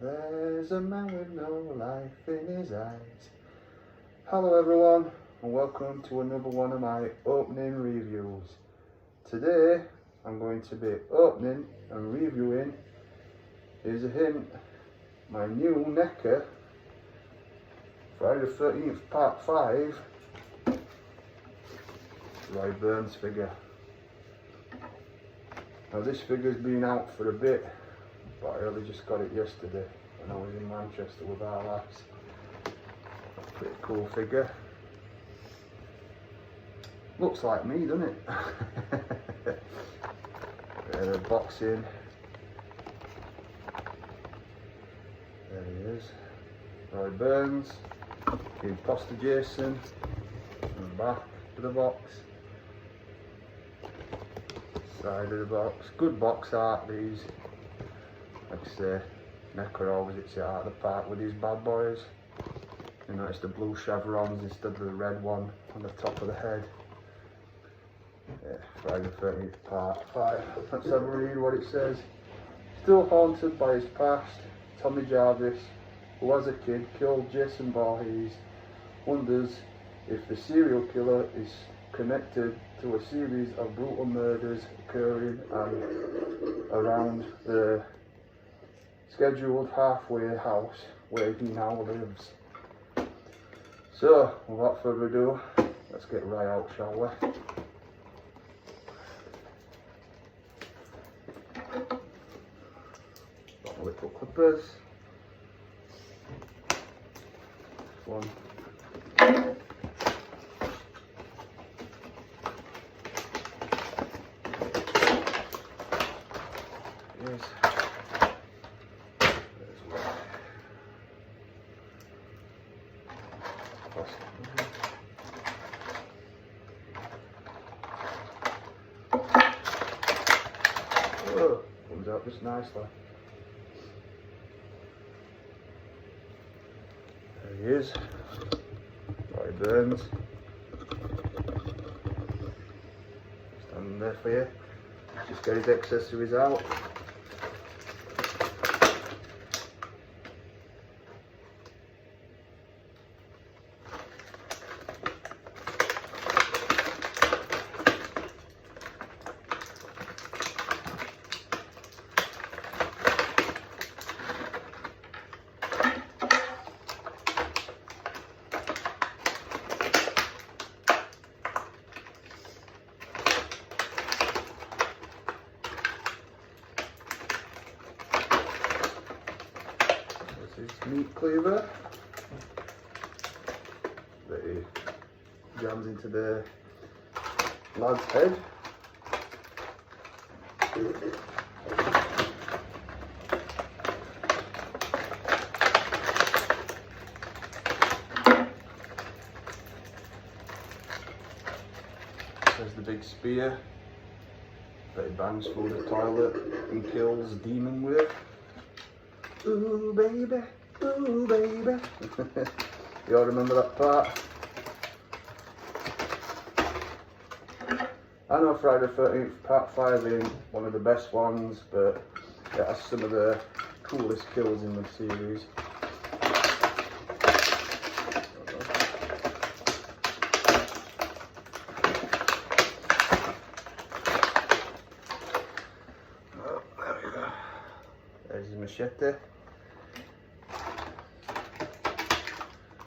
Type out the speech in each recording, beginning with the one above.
There's a man with no life in his eyes. Hello everyone, and welcome to another one of my opening reviews. Today I'm going to be opening and reviewing, here's a hint, my new NECA Friday the 13th Part 5 Roy Burns figure. Now this figure's been out for a bit, but I only just got it yesterday when I was in Manchester with our lads. Pretty cool figure. Looks like me, doesn't it? The boxing. There he is. Roy Burns. Imposter Jason. And back of the box. Side of the box. Good box art these. Like I say, NECA always hits it out of the park with these bad boys. You notice the blue chevrons instead of the red one on the top of the head. Yeah, Friday the 13th Part 5. Let's have a read what it says. Still haunted by his past, Tommy Jarvis, who as a kid killed Jason Voorhees, wonders if the serial killer is connected to a series of brutal murders occurring around the scheduled halfway house where he now lives. So, without further ado, let's get right out, shall we? Got my little clippers. This one. Yes. Oh, comes out just nicely. There he is, Roy Burns. Standing there for you. Just get his accessories out. His meat cleaver that he jams into the lad's head. There's the big spear that he bangs through the toilet and kills Demon with. Ooh baby, ooh baby. You all remember that part? I know Friday the 13th Part 5 ain't one of the best ones, but it has some of the coolest kills in the series. Oh, there we go. There's his machete.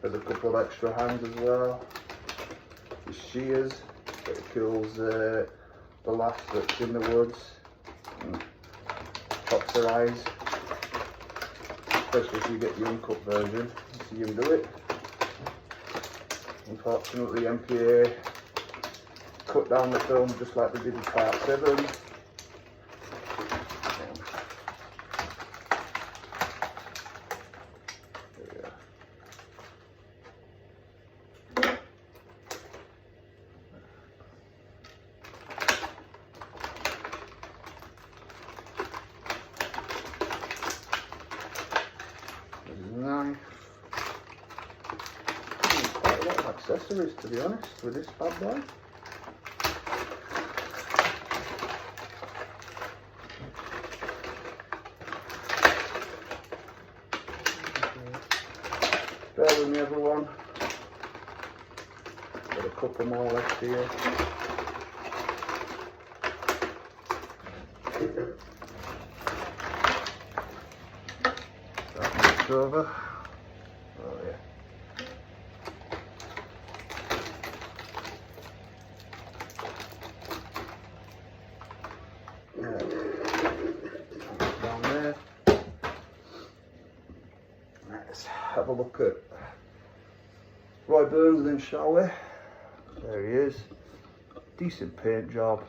There's a couple of extra hands as well. The shears that kills the lass that's in the woods and chops her eyes. Especially if you get the uncut version, you see him do it. Unfortunately, MPA cut down the film just like they did in Part 7. Knife. Quite a lot of accessories, to be honest, with this bad boy. Bear with me everyone. Got a couple more left here. That moves over. Oh yeah. Down there. Let's have a look at Roy Burns then, shall we? There he is. Decent paint job.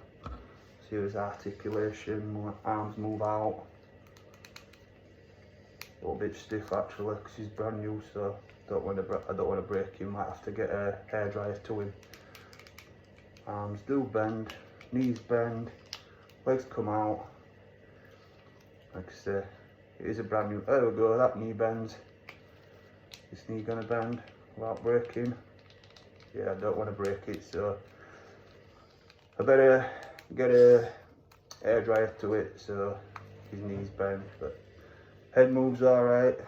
See his articulation, arms move out. A little bit stiff actually because he's brand new, so I don't want to break him. Might have to get a hairdryer to him. Arms do bend, knees bend, legs come out. Like I say, it is a brand new. There we go. That knee bends. This knee gonna bend without breaking. Yeah, I don't want to break it, so I better get a hairdryer to it so his knees bend. But head moves alright.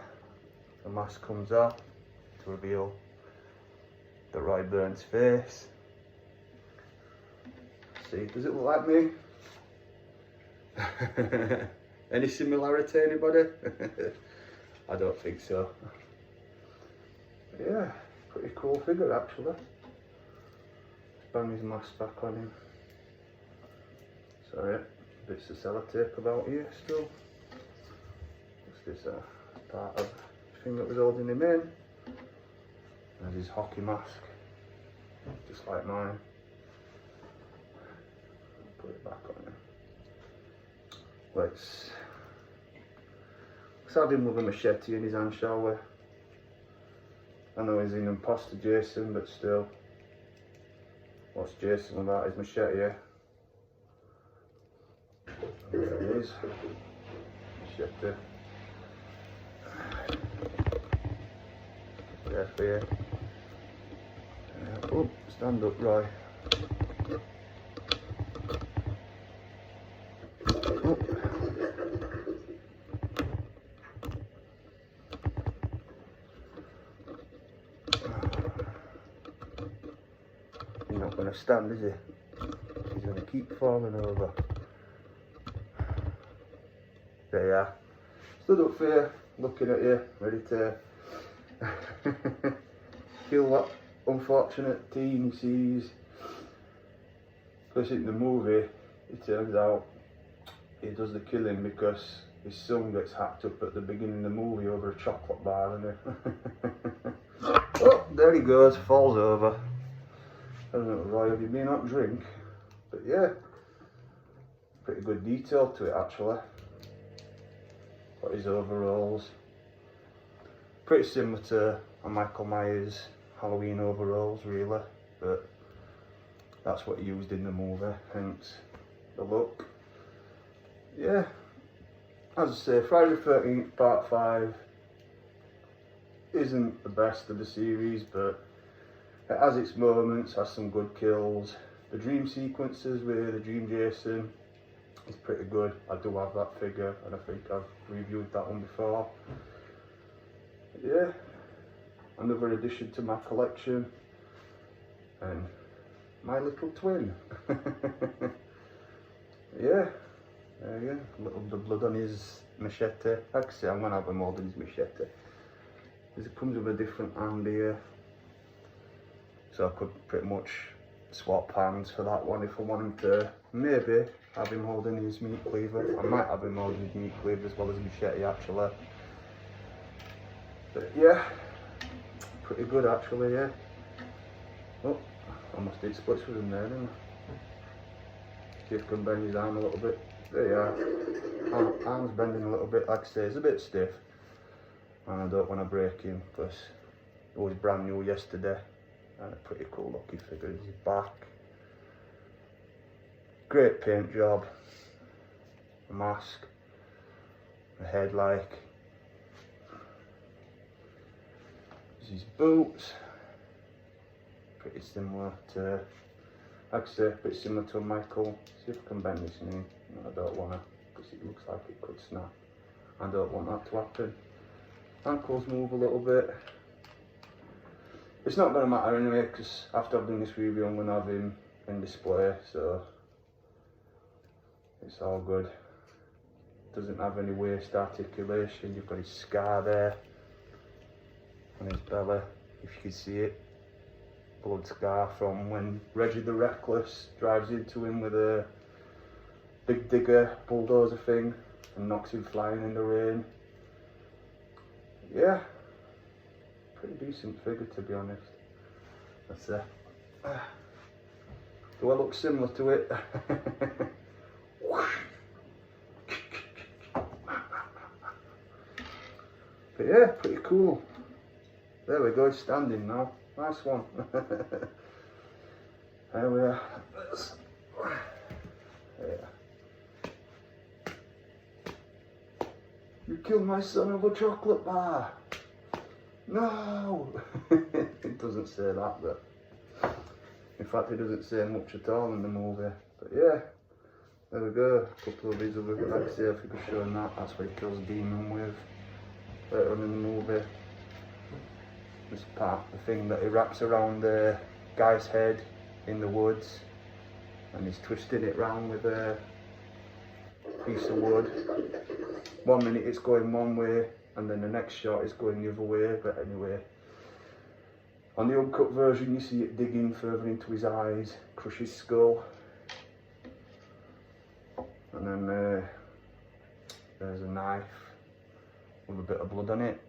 The mask comes off to reveal the Roy Burns face. See, does it look like me? Any similarity, anybody? I don't think so. Yeah, pretty cool figure actually. Bang his mask back on him. Sorry, bits of sellotape about here still. This is part of the thing that was holding him in. There's his hockey mask, just like mine. Put it back on him. Let's have him with a machete in his hand, shall we? I know he's an imposter Jason, but still. What's Jason without his machete? There it is. Machete. There for you. Oh, stand up, Roy. Oh. He's not going to stand, is he? He's going to keep falling over. There you are. Stood up for you, looking at you, ready to kill that unfortunate teen he sees. Because in the movie, it turns out he does the killing because his son gets hacked up at the beginning of the movie over a chocolate bar, isn't it? Oh, there he goes, falls over. I don't know, Roy, have you been out drink? But yeah, pretty good detail to it actually. Got his overalls. Pretty similar to a Michael Myers Halloween overalls really, but that's what he used in the movie, hence the look. Yeah, as I say, Friday the 13th Part 5 isn't the best of the series, but it has its moments, has some good kills. The dream sequences with the Dream Jason is pretty good. I do have that figure and I think I've reviewed that one before. Yeah, another addition to my collection and my little twin. Yeah, there you go, little the blood on his machete. Like I say, I'm gonna have him holding his machete. It comes with a different hand here, so I could pretty much swap hands for that one if I want him to. Maybe have him holding his meat cleaver. I might have him holding his meat cleaver as well as machete actually. But yeah, pretty good actually, yeah. Oh, I almost did splits with him there, didn't I? See if I can bend his arm a little bit. There you are. Arm's bending a little bit, like I say, it's a bit stiff. And I don't want to break him because he was brand new yesterday. And a pretty cool looking figure. His back. Great paint job. The mask. The head like. His boots. Pretty similar to, like I say, pretty similar to a Michael. See if I can bend this knee. No, I don't want to because it looks like it could snap. I don't want that to happen. Ankles move a little bit. it's not going to matter anyway, because after I've done this review I'm going to have him in display, so it's all good. Doesn't have any waist articulation. You've got his scar there on his belly, if you can see it. Blood scar from when Reggie the Reckless drives into him with a big digger bulldozer thing and knocks him flying in the rain. Yeah, pretty decent figure, to be honest. That's it. Do I look similar to it? But yeah, pretty cool. There we go, he's standing now. Nice one. There we are. Yeah. You killed my son of a chocolate bar. No. It doesn't say that, but in fact it doesn't say much at all in the movie. But yeah, there we go. A couple of these other, like I say, if you could show him that, that's what he kills Demon with later on in the movie. This part, the thing that he wraps around the guy's head in the woods, and he's twisting it round with a piece of wood. 1 minute it's going one way, and then the next shot is going the other way. But anyway, on the uncut version you see it digging further into his eyes, crush his skull, and then there's a knife with a bit of blood on it.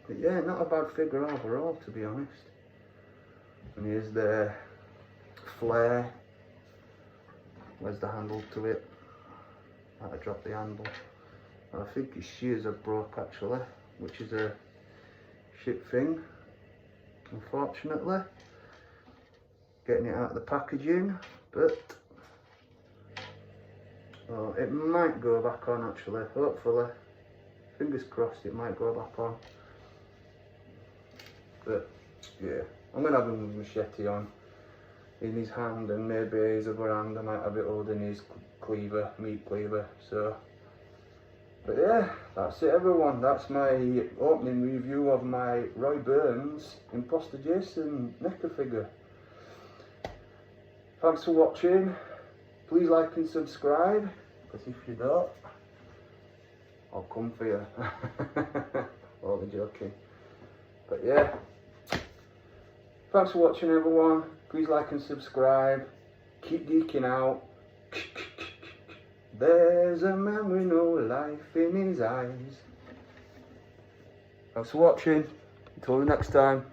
But yeah, not a bad figure overall, to be honest. And here's the flare. Where's the handle to it? I dropped the handle. And I think his shears have broke actually, which is a shit thing, unfortunately. Getting it out of the packaging, but oh, it might go back on actually, hopefully. Fingers crossed it might go back on. But yeah, I'm going to have him with machete on in his hand, and maybe his other hand I might have it holding his cleaver, meat cleaver. So, but yeah, that's it everyone. That's my opening review of my Roy Burns Imposter Jason NECA figure. Thanks for watching. Please like and subscribe, because if you don't, I'll come for you. Only joking. But yeah, thanks for watching everyone. Please like and subscribe. Keep geeking out. There's a man with no life in his eyes. Thanks for watching. Until the next time.